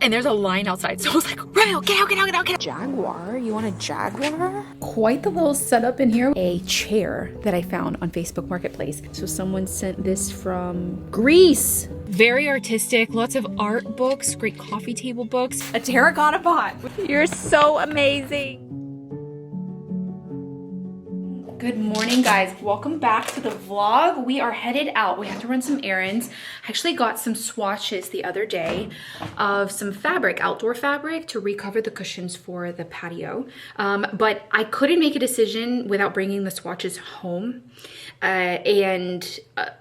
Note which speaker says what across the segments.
Speaker 1: And there's a line outside, so I was like, Romeo, get out. Jaguar? You want a Jaguar? Quite the little setup in here. A chair that I found on Facebook Marketplace. So someone sent this from Greece. Very artistic, lots of art books, great coffee table books. A terracotta pot. You're so amazing. Good morning, guys. Welcome back to the vlog. We are headed out. We have to run some errands. I actually got some swatches the other day of some fabric, outdoor fabric, to recover the cushions for the patio. But I couldn't make a decision without bringing the swatches home and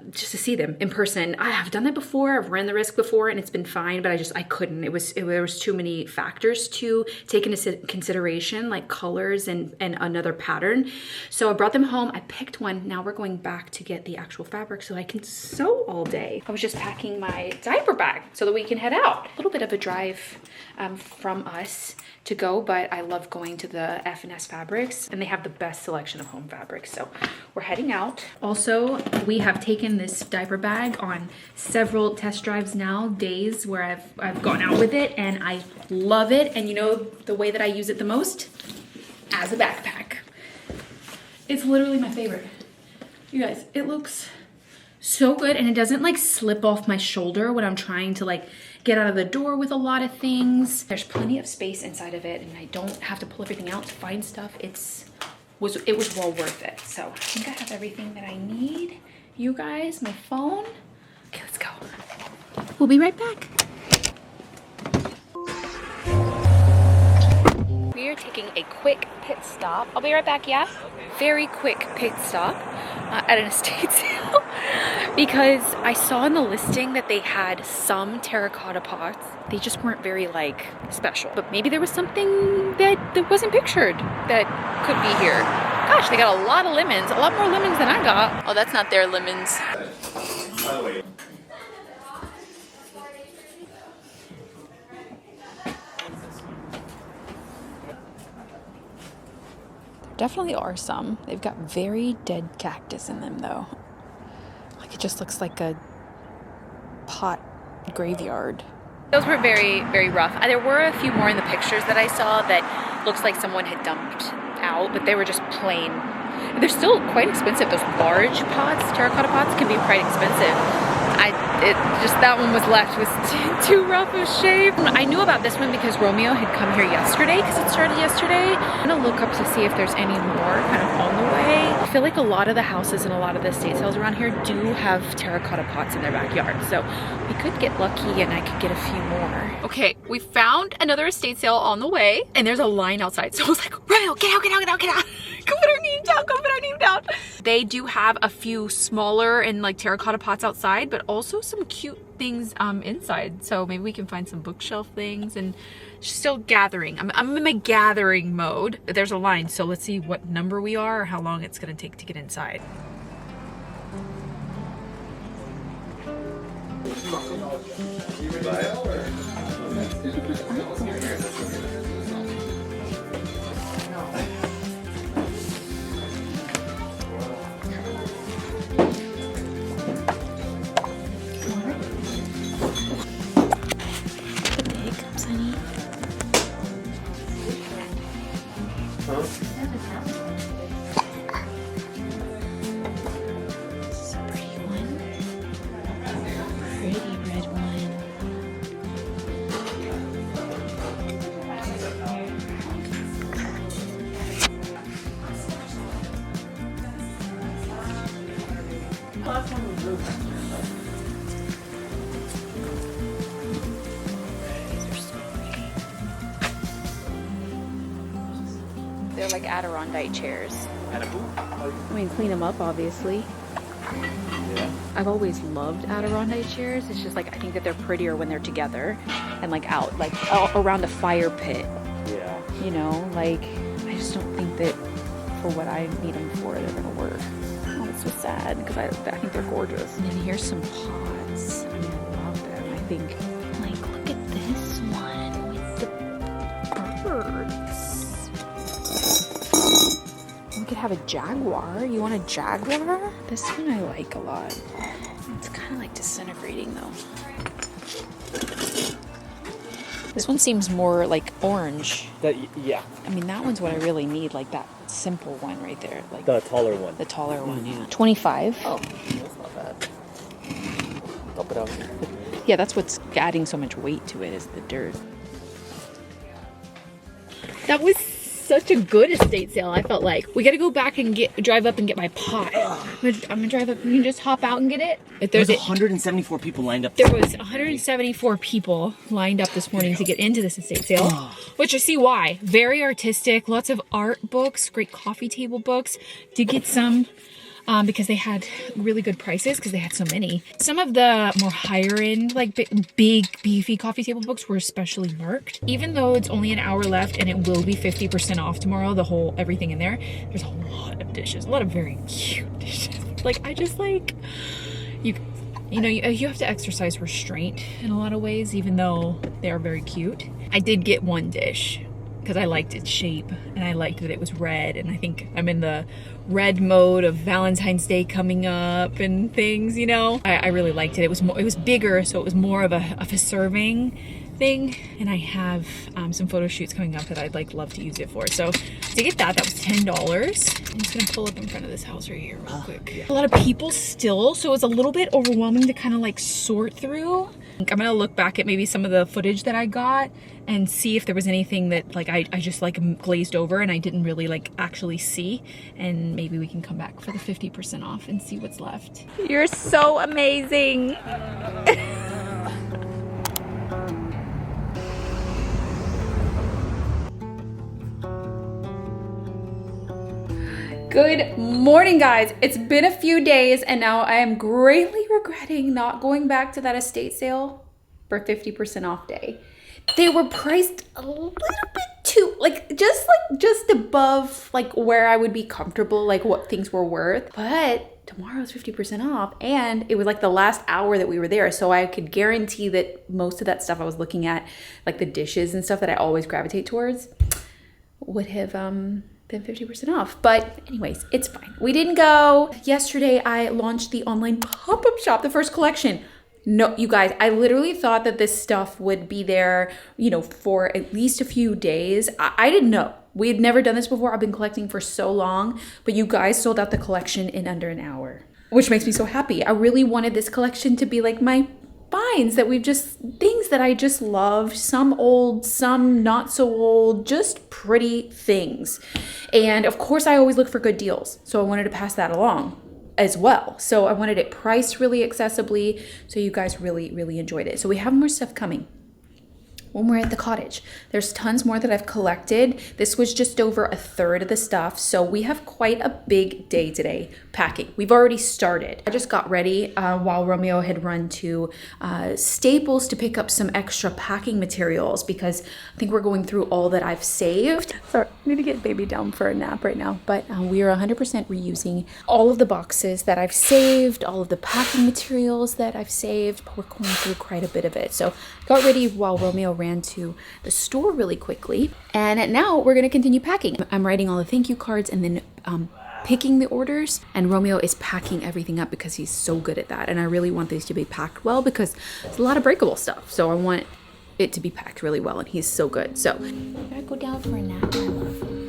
Speaker 1: just to see them in person. I have done that before. I've ran the risk before and it's been fine, but I couldn't. There was too many factors to take into consideration, like colors and another pattern. So I brought them home. I picked one. Now we're going back to get the actual fabric so I can sew all day. I was just packing my diaper bag so that we can head out. A little bit of a drive from us to go, but I love going to the F&S Fabrics and they have the best selection of home fabrics. So we're heading out. Also, we have taken this diaper bag on several test drives now, days where I've gone out with it and I love it. And you know the way that I use it the most? As a backpack. It's literally my favorite. You guys, it looks so good and it doesn't like slip off my shoulder when I'm trying to like get out of the door with a lot of things. There's plenty of space inside of it and I don't have to pull everything out to find stuff. It was well worth it. So I think I have everything that I need. You guys, my phone. Okay, let's go. We'll be right back. We are taking a quick pit stop. I'll be right back, yeah? Very quick pit stop at an estate sale because I saw in the listing that they had some terracotta pots. They just weren't very like special, but maybe there was something that wasn't pictured that could be here. Gosh, they got a lot of lemons, a lot more lemons than I got. Oh, that's not their lemons. Definitely are some. They've got very dead cactus in them though. Like it just looks like a pot graveyard. Those were very, very rough. There were a few more in the pictures that I saw that looks like someone had dumped out, but they were just plain. They're still quite expensive. Those large pots, terracotta pots, can be quite expensive. That one was left with too rough of shape. I knew about this one because Romeo had come here yesterday because it started yesterday. I'm gonna look up to see if there's any more kind of on the way. I feel like a lot of the houses and a lot of the estate sales around here do have terracotta pots in their backyard. So we could get lucky and I could get a few more. Okay, we found another estate sale on the way and there's a line outside. So I was like, Romeo, get out. Go put our name down. They do have a few smaller and like terracotta pots outside, but also some cute things inside. So maybe we can find some bookshelf things and still gathering. I'm in my gathering mode. There's a line, so let's see what number we are or how long it's gonna take to get inside. They're like Adirondack chairs. I mean, clean them up, obviously. Yeah. I've always loved Adirondack chairs. It's just like, I think that they're prettier when they're together and like out, like around a fire pit. Yeah. You know, like, I just don't think that for what I need them for, they're gonna work. Oh, it's so sad because I think they're gorgeous. And then here's some pots. I mean, I love them. I think, like, look at this one with the birds. We could have a Jaguar. You want a Jaguar? This one I like a lot. It's kind of like disintegrating though. This one seems more like orange.
Speaker 2: Yeah.
Speaker 1: I mean, that one's what I really need, like that simple one right there. Like
Speaker 2: the taller one.
Speaker 1: The taller one, yeah. 25.
Speaker 2: Oh, that's not bad. Dump it out.
Speaker 1: Yeah, that's what's adding so much weight to it is the dirt. That was such a good estate sale. I felt like we got to go back and drive up and get my pot. I'm gonna drive up. You can just hop out and get it. If
Speaker 2: there's 174 people lined up.
Speaker 1: There was 174 people lined up this morning to get into this estate sale, which I see why. Very artistic, lots of art books, great coffee table books. Did get some because they had really good prices because they had so many. Some of the more higher end, like big beefy coffee table books were especially marked. Even though it's only an hour left and it will be 50% off tomorrow, everything in there, there's a lot of dishes, a lot of very cute dishes. Like, I just like, you know, you have to exercise restraint in a lot of ways, even though they are very cute. I did get one dish because I liked its shape and I liked that it was red, and I think I'm in the red mode of Valentine's Day coming up and things, you know. I really liked it. It was bigger, so it was more of a serving thing, and I have some photo shoots coming up that I'd love to use it for. So to get that was $10. I'm just gonna pull up in front of this house right here real quick. Yeah. A lot of people still, so it's a little bit overwhelming to kind of like sort through. I'm gonna look back at maybe some of the footage that I got and see if there was anything that like I just like glazed over and I didn't really like actually see, and maybe we can come back for the 50% off and see what's left. You're so amazing. Good morning, guys. It's been a few days and now I am greatly regretting not going back to that estate sale for 50% off day. They were priced a little bit too, just above like where I would be comfortable, like what things were worth. But tomorrow's 50% off, and it was like the last hour that we were there, so I could guarantee that most of that stuff I was looking at, like the dishes and stuff that I always gravitate towards, would have been 50% off. But anyways, it's fine. We didn't go. Yesterday I launched the online pop-up shop, the first collection. No, you guys, I literally thought that this stuff would be there, you know, for at least a few days. I didn't know. We had never done this before. I've been collecting for so long, but you guys sold out the collection in under an hour, which makes me so happy. I really wanted this collection to be like my finds things that I just love, some old, some not so old, just pretty things. And of course I always look for good deals, so I wanted to pass that along as well. So I wanted it priced really accessibly, so you guys really enjoyed it. So we have more stuff coming when we're at the cottage. There's tons more that I've collected. This was just over a third of the stuff, so we have quite a big day today packing. We've already started. I just got ready while Romeo had run to Staples to pick up some extra packing materials because I think we're going through all that I've saved. Sorry, I need to get baby down for a nap right now, but we are 100% reusing all of the boxes that I've saved, all of the packing materials that I've saved. We're going through quite a bit of it. So got ready while Romeo ran to the store really quickly, and now we're going to continue packing. I'm writing all the thank you cards and then picking the orders, and Romeo is packing everything up because he's so good at that, and I really want these to be packed well because it's a lot of breakable stuff, so I want it to be packed really well, and he's so good. So I'm gonna go down for a nap, my love.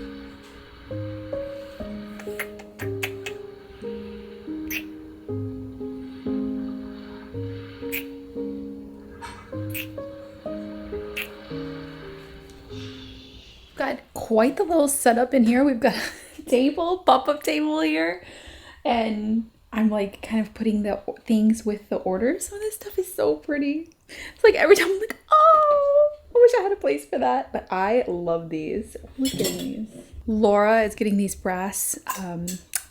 Speaker 1: Got quite the little setup in here. We've got a table, pop-up table here, and I'm like kind of putting the things with the orders. So this stuff is so pretty. It's like every time I'm like, oh, I wish I had a place for that. But I love these. Who's getting these? Laura is getting these brass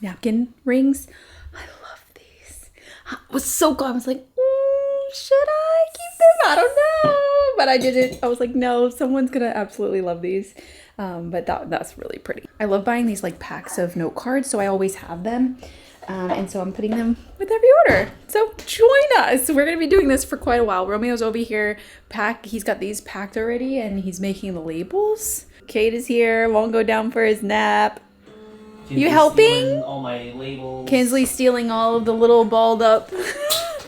Speaker 1: napkin rings. I love these. I was so good. I was like, should I keep them? I don't know. But I didn't. I was like, no, someone's gonna absolutely love these. But that's really pretty. I love buying these like packs of note cards, so I always have them. And so I'm putting them with every order. So join us. We're gonna be doing this for quite a while. Romeo's over here he's got these packed already and he's making the labels. Kate is here, won't go down for his nap. You helping?
Speaker 2: All my labels.
Speaker 1: Kinsley's stealing all of the little balled up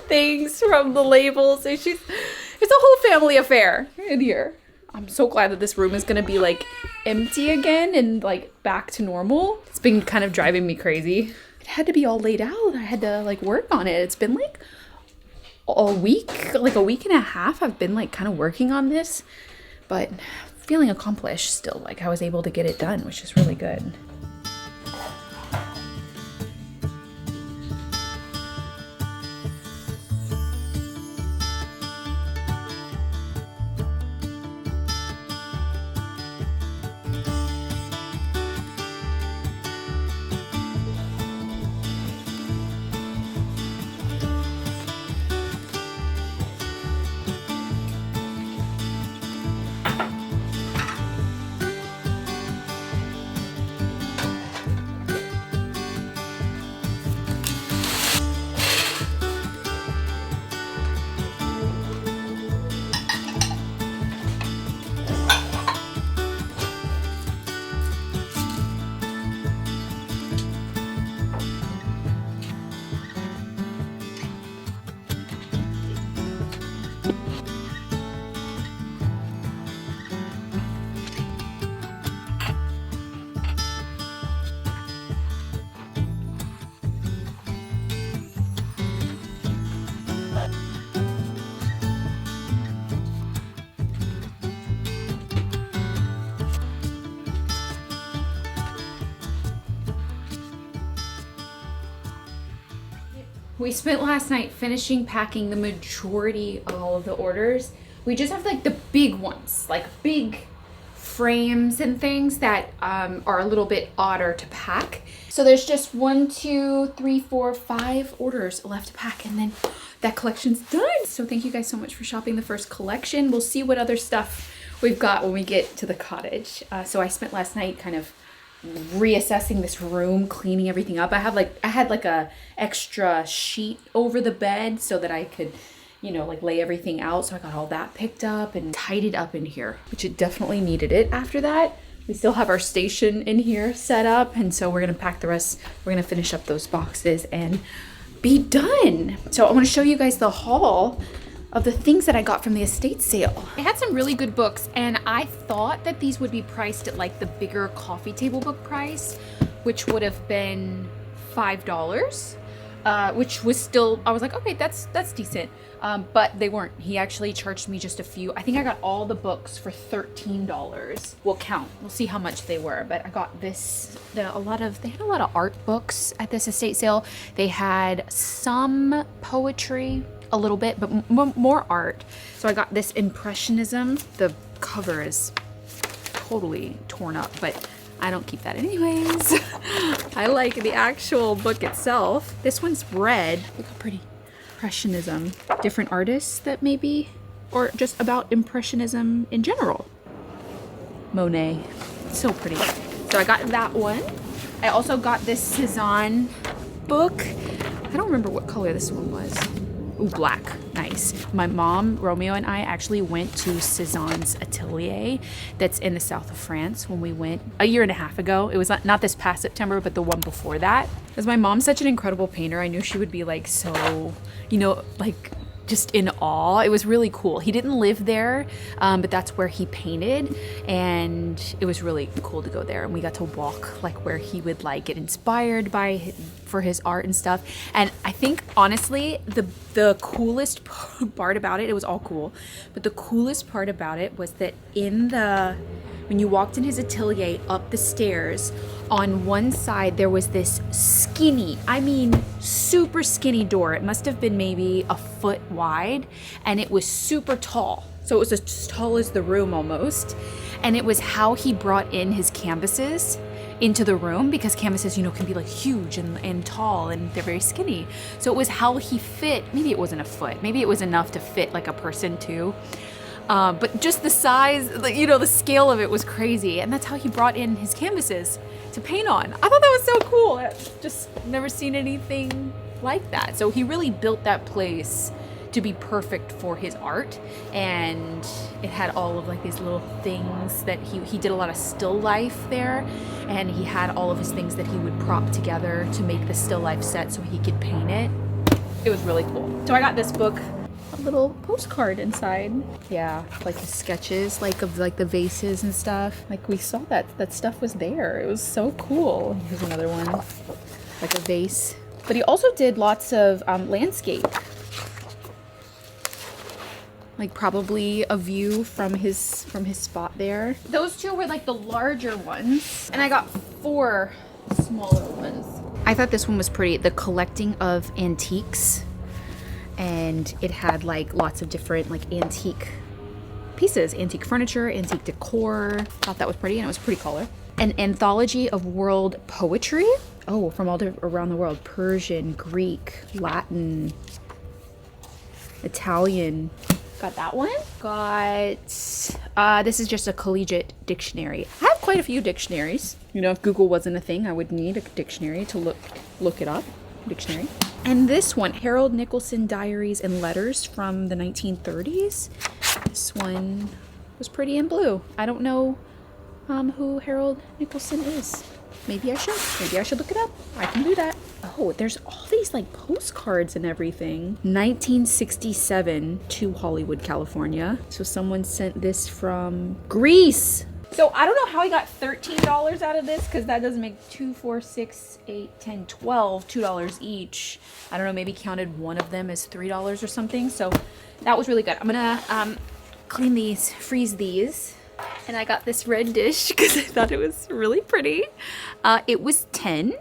Speaker 1: things from the labels. So it's a whole family affair in here. I'm so glad that this room is gonna be like empty again and like back to normal. It's been kind of driving me crazy. It had to be all laid out. I had to like work on it. It's been like a week and a half I've been like kind of working on this, but feeling accomplished still. Like I was able to get it done, which is really good. We spent last night finishing packing the majority of all of the orders. We just have like the big ones, like big frames and things that are a little bit odder to pack. So there's just 1, 2, 3, 4, 5 orders left to pack, and then that collection's done. So thank you guys so much for shopping the first collection. We'll see what other stuff we've got when we get to the cottage. So I spent last night kind of reassessing this room, cleaning everything up. I had like a extra sheet over the bed so that I could, you know, like lay everything out. So I got all that picked up and tidied up in here, which it definitely needed it. After that, we still have our station in here set up, and so we're gonna pack the rest. We're gonna finish up those boxes and be done. So I want to show you guys the haul of the things that I got from the estate sale. I had some really good books, and I thought that these would be priced at like the bigger coffee table book price, which would have been $5, which was still, I was like, okay, that's decent. But they weren't. He actually charged me just a few. I think I got all the books for $13. We'll count. We'll see how much they were. But I got this, they had a lot of art books at this estate sale. They had some poetry, a little bit, but more art. So I got this Impressionism. The cover is totally torn up, but I don't keep that anyways. I like the actual book itself. This one's red. Look how pretty. Impressionism. Different artists that maybe, or just about Impressionism in general. Monet. So pretty. So I got that one. I also got this Cezanne book. I don't remember what color this one was. Ooh, black. Nice. My mom, Romeo, and I actually went to Cezanne's atelier that's in the south of France when we went a year and a half ago. It was not this past September, but the one before that. Because my mom's such an incredible painter, I knew she would be like so, you know, like just in awe. It was really cool. He didn't live there, but that's where he painted, and it was really cool to go there. And we got to walk like where he would like get inspired by for his art and stuff. And I think honestly, the coolest part about it, it was all cool, but the coolest part about it was that when you walked in his atelier up the stairs, on one side there was this skinny, I mean super skinny door. It must have been maybe a foot wide, and it was super tall. So it was as tall as the room almost. And it was how he brought in his canvases into the room, because canvases, you know, can be like huge and tall, and they're very skinny. So it was how he fit, maybe it wasn't a foot, maybe it was enough to fit like a person too. But just the size, you know, the scale of it was crazy. And that's how he brought in his canvases to paint on. I thought that was so cool. I've just never seen anything like that. So he really built that place to be perfect for his art, and it had all of like these little things that he did a lot of still life there, and he had all of his things that he would prop together to make the still life set so he could paint it. It was really cool. So I got this book. little postcard inside. Yeah, like the sketches, like of like the vases and stuff. Like we saw that stuff was there. It was so cool. Here's another one, like a vase. But he also did lots of landscape. Like probably a view from his spot there. Those two were like the larger ones. And I got 4 smaller ones. I thought this one was pretty. The collecting of antiques. And it had like lots of different like antique pieces. Antique furniture, antique decor. Thought that was pretty, and it was a pretty color. An anthology of world poetry. Oh, from all around the world. Persian, Greek, Latin, Italian. Got that one. Got, this is just a collegiate dictionary. I have quite a few dictionaries. You know, if Google wasn't a thing, I would need a dictionary to look it up. Dictionary. And this one, Harold Nicholson Diaries and Letters from the 1930s. This one was pretty in blue. I don't know who Harold Nicholson is. Maybe I should. Maybe I should look it up. I can do that. Oh, there's all these like postcards and everything. 1967 to Hollywood, California. So someone sent this from Greece. So I don't know how I got $13 out of this, because that doesn't make 2, 4, 6, 8, 10, 12, $2 each. I don't know, maybe counted one of them as $3 or something. So that was really good. I'm gonna clean these, freeze these. And I got this red dish because I thought it was really pretty. It was 10.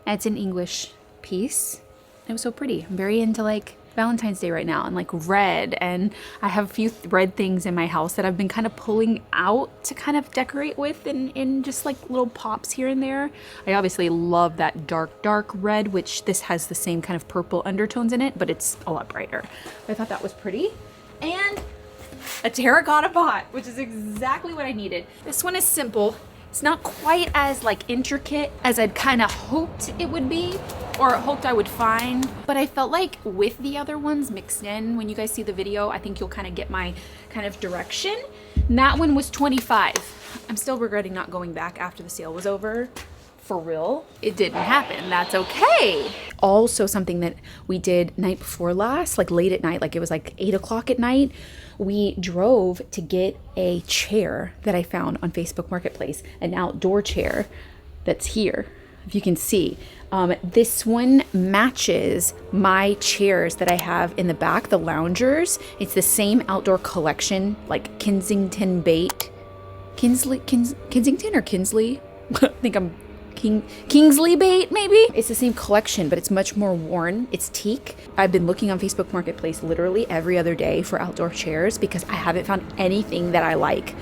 Speaker 1: And it's an English piece. It was so pretty. I'm very into like Valentine's Day right now, and like red, and I have a few red things in my house that I've been kind of pulling out to kind of decorate with in just like little pops here and there. I obviously love that dark red, which this has the same kind of purple undertones in it, but it's a lot brighter. I thought that was pretty. And a terracotta pot, which is exactly what I needed. This one is simple. It's not quite as like intricate as I'd kind of hoped it would be, or hoped I would find, but I felt like with the other ones mixed in, when you guys see the video, I think you'll kind of get my kind of direction. And that one was 25. I'm still regretting not going back after the sale was over. For real, it didn't happen. That's okay. Also, something that we did night before last, like late at night, like it was like 8 o'clock at night, we drove to get a chair that I found on Facebook Marketplace, an outdoor chair that's here, if you can see. This one matches my chairs that I have in the back, the loungers. It's the same outdoor collection, like Kensington bait. Kensington or Kinsley? I think I'm Kingsley bait, maybe? It's the same collection, but it's much more worn. It's teak. I've been looking on Facebook Marketplace literally every other day for outdoor chairs because I haven't found anything that I like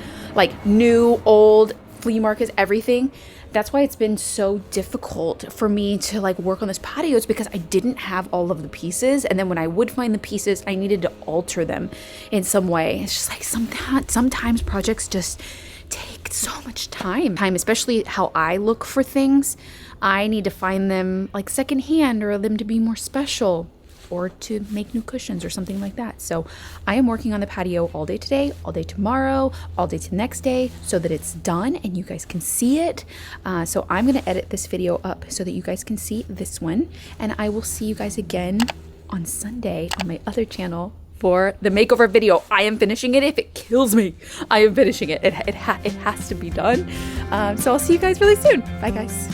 Speaker 1: new, old, flea markets, everything. That's why it's been so difficult for me to like work on this patio. It's because I didn't have all of the pieces, and then when I would find the pieces, I needed to alter them in some way. It's just like sometimes projects just take so much time, especially how I look for things. I need to find them like secondhand, or them to be more special, or to make new cushions or something like that. So I am working on the patio all day today, all day tomorrow, all day to next day, so that it's done and you guys can see it. So I'm gonna edit this video up so that you guys can see this one, and I will see you guys again on Sunday on my other channel for the makeover video. I am finishing it. If it kills me, I am finishing it. It has to be done. So I'll see you guys really soon. Bye guys.